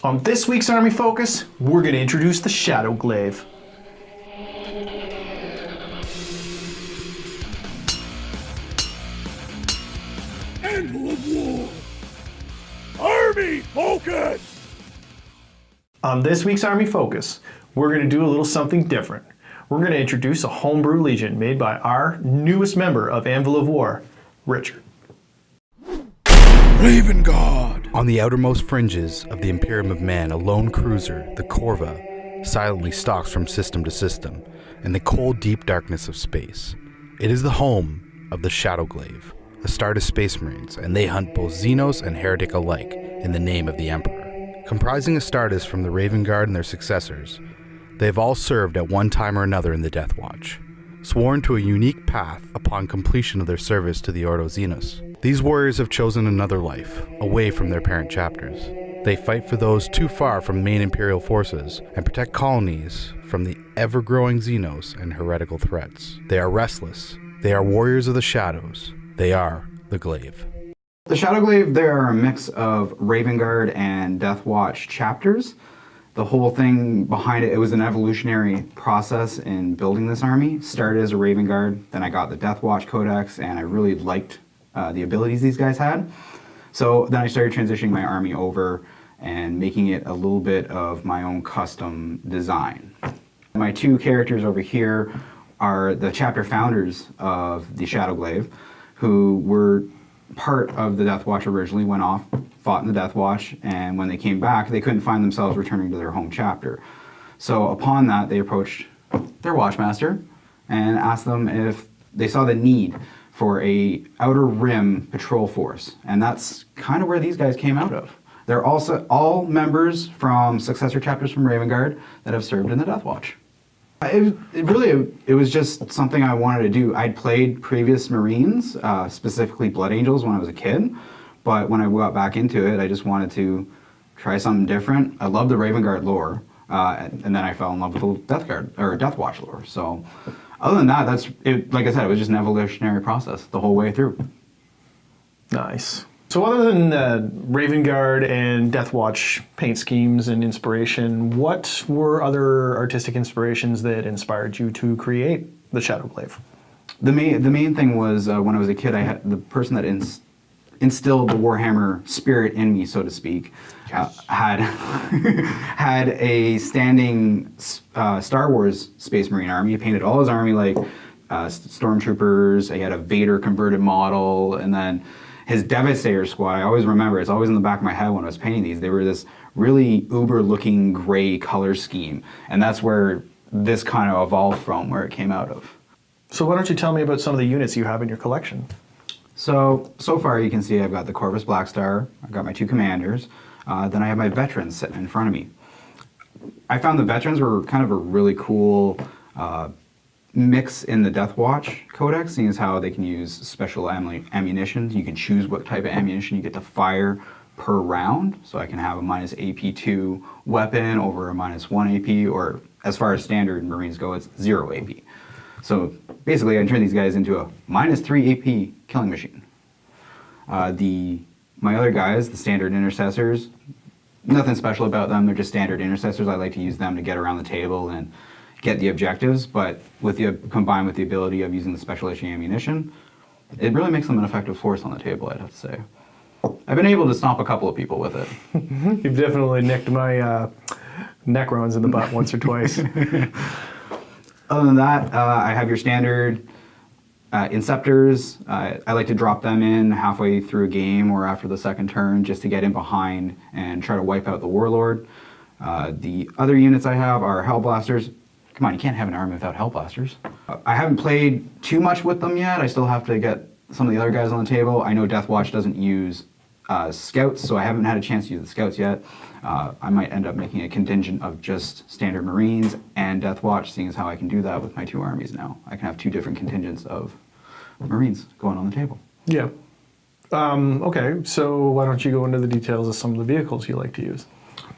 On this week's Army Focus, we're going to introduce the Shadow Glaive. Anvil of War! Army Focus! On this week's Army Focus, we're going to do a little something different. We're going to introduce a homebrew legion made by our newest member of Anvil of War, Richard. Raven Guard! On the outermost fringes of the Imperium of Man, a lone cruiser, the Corva, silently stalks from system to system in the cold, deep darkness of space. It is the home of the Shadow Glaive, Astartes Space Marines, and they hunt both Xenos and Heretic alike in the name of the Emperor. Comprising Astartes from the Raven Guard and their successors, they have all served at one time or another in the Deathwatch, sworn to a unique path upon completion of their service to the Ordo Xenos. These warriors have chosen another life, away from their parent chapters. They fight for those too far from main Imperial forces and protect colonies from the ever-growing Xenos and heretical threats. They are restless. They are warriors of the shadows. They are the Glaive. The Shadow Glaive, they are a mix of Raven Guard and Deathwatch chapters. The whole thing behind it, it was an evolutionary process in building this army. Started as a Raven Guard, then I got the Deathwatch Codex, and I really liked the abilities these guys had. So then I started transitioning my army over and making it a little bit of my own custom design. My two characters over here are the chapter founders of the Shadow Glaive, who were part of the Deathwatch originally, went off, fought in the Deathwatch, and when they came back, they couldn't find themselves returning to their home chapter. So upon that, they approached their Watchmaster and asked them if they saw the need for a outer rim patrol force, and that's kind of where these guys came out of. They're also all members from successor chapters from Raven Guard that have served in the Deathwatch. It was just something I wanted to do. I'd played previous Marines, specifically Blood Angels when I was a kid, but when I got back into it, I just wanted to try something different. I love the Raven Guard lore, and then I fell in love with the Deathwatch lore. So other than that, that's it. Like I said, it was just an evolutionary process the whole way through. Nice. So other than Raven Guard and Deathwatch paint schemes and inspiration, what were other artistic inspirations that inspired you to create the Shadow Glaive? The main thing was when I was a kid, I had the person that instilled the Warhammer spirit in me, so to speak, had a standing Star Wars Space Marine army. He painted all his army like stormtroopers. He had a Vader converted model, and then his Devastator squad. I always remember, it's always in the back of my head when I was painting these. They were this really uber-looking gray color scheme, and that's where this kind of evolved from, where it came out of. So why don't you tell me about some of the units you have in your collection? So far you can see I've got the Corvus Black Star, I've got my two commanders, then I have my veterans sitting in front of me. I found the veterans were kind of a really cool mix in the Deathwatch Codex, seeing as how they can use special ammunition. You can choose what type of ammunition you get to fire per round, so I can have a minus AP2 weapon over a minus 1 AP, or as far as standard Marines go, it's 0 AP. So basically, I can turn these guys into a minus 3 AP killing machine. My other guys, the standard intercessors, nothing special about them. They're just standard intercessors. I like to use them to get around the table and get the objectives, but combined with the ability of using the special issue ammunition, it really makes them an effective force on the table, I'd have to say. I've been able to stomp a couple of people with it. You've definitely nicked my Necrons in the butt once or twice. Other than that, I have your standard Inceptors. I like to drop them in halfway through a game or after the second turn just to get in behind and try to wipe out the Warlord. The other units I have are Hellblasters. Come on, you can't have an army without Hellblasters. I haven't played too much with them yet. I still have to get some of the other guys on the table. I know Deathwatch doesn't use scouts, so I haven't had a chance to use the scouts yet. I might end up making a contingent of just standard Marines and Deathwatch, seeing as how I can do that with my two armies now. I can have two different contingents of Marines going on the table. Yeah. Okay, so why don't you go into the details of some of the vehicles you like to use?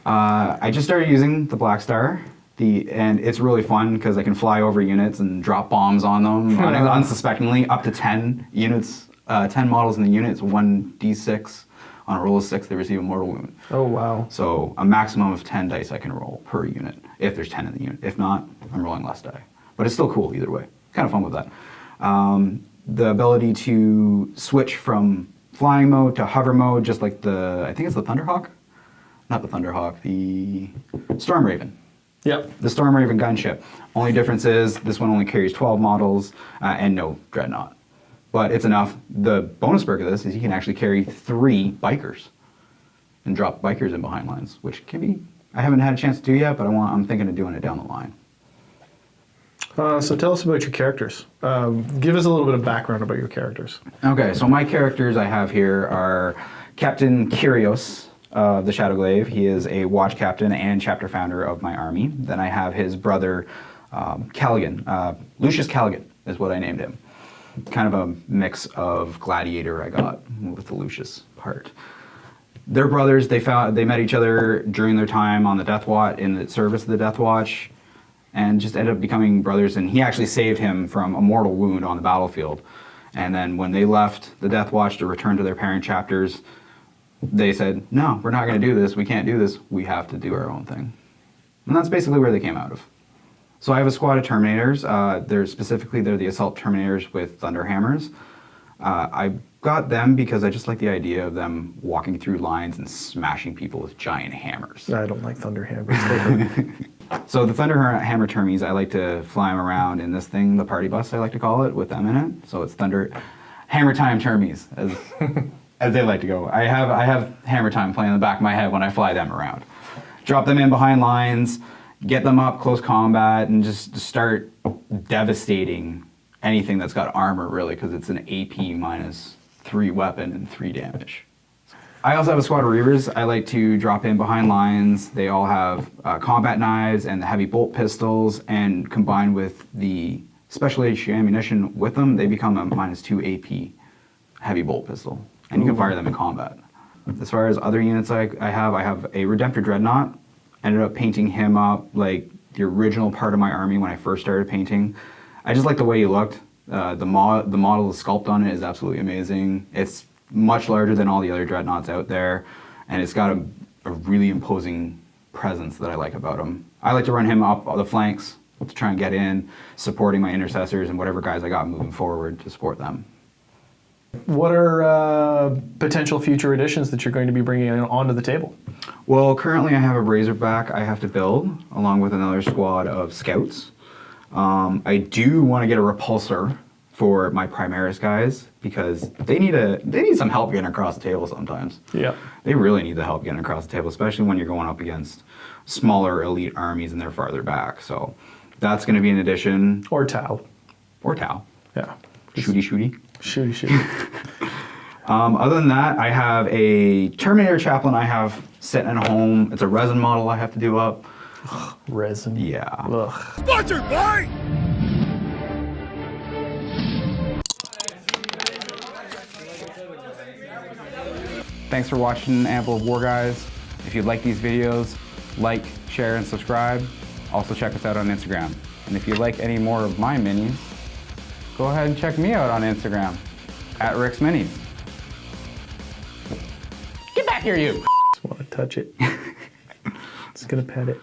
I just started using the Black Star, and it's really fun because I can fly over units and drop bombs on them unsuspectingly, up to 10 units, 10 models in the unit. It's 1d6 On a roll of 6, they receive a mortal wound. Oh, wow. So a maximum of 10 dice I can roll per unit, if there's 10 in the unit. If not, I'm rolling less die. But it's still cool either way. Kind of fun with that. The ability to switch from flying mode to hover mode, just like I think it's the Thunderhawk? Not the Thunderhawk, the Storm Raven. Yep. The Storm Raven gunship. Only difference is this one only carries 12 models and no Dreadnought. But it's enough. The bonus perk of this is you can actually carry 3 bikers and drop bikers in behind lines, which can be, I haven't had a chance to do yet, but I'm thinking of doing it down the line. So tell us about your characters. Give us a little bit of background about your characters. Okay, so my characters I have here are Captain Kyrios of the Shadow Glaive. He is a watch captain and chapter founder of my army. Then I have his brother Callaghan. Lucius Callaghan is what I named him. Kind of a mix of gladiator I got with the Lucius part. They're brothers. They met each other during their time on the Deathwatch, in the service of the Deathwatch, and just ended up becoming brothers. And he actually saved him from a mortal wound on the battlefield. And then when they left the Deathwatch to return to their parent chapters, they said, no, we're not going to do this. We can't do this. We have to do our own thing. And that's basically where they came out of. So I have a squad of Terminators. They're the Assault Terminators with Thunderhammers. I got them because I just like the idea of them walking through lines and smashing people with giant hammers. I don't like Thunderhammers. So the Thunderhammer Termies, I like to fly them around in this thing, the party bus I like to call it, with them in it. So it's Hammer Time Termies, as they like to go. I have Hammer Time playing in the back of my head when I fly them around. Drop them in behind lines, get them up close combat, and just start devastating anything that's got armor, really, because it's an AP -3 weapon and 3 damage. I also have a squad of Reivers. I like to drop in behind lines. They all have combat knives and the heavy bolt pistols, and combined with the special HE ammunition with them, they become a -2 AP heavy bolt pistol, and you can fire them in combat. As far as other units I have a Redemptor Dreadnought. Ended up painting him up like the original part of my army when I first started painting. I just like the way he looked. The model, the sculpt on it is absolutely amazing. It's much larger than all the other Dreadnoughts out there, and it's got a really imposing presence that I like about him. I like to run him up the flanks to try and get in, supporting my intercessors and whatever guys I got moving forward to support them. What are potential future additions that you're going to be bringing onto the table? Well, currently I have a Razorback I have to build, along with another squad of Scouts. I do want to get a Repulsor for my Primaris guys, because they need some help getting across the table sometimes. Yeah. They really need the help getting across the table, especially when you're going up against smaller elite armies and they're farther back. So that's going to be an addition. Or Tau. Or Tau. Yeah. Shooty. Shooty. Other than that, I have a Terminator Chaplain I have sitting at home. It's a resin model I have to do up. Resin. Yeah. Ugh. Sponsored by Thanks for watching Anvil of War, guys. If you like these videos, like, share, and subscribe. Also check us out on Instagram. And if you like any more of my minis, go ahead and check me out on Instagram, @RicksMinis. Get back here, you! Just want to touch it. Just gonna pet it.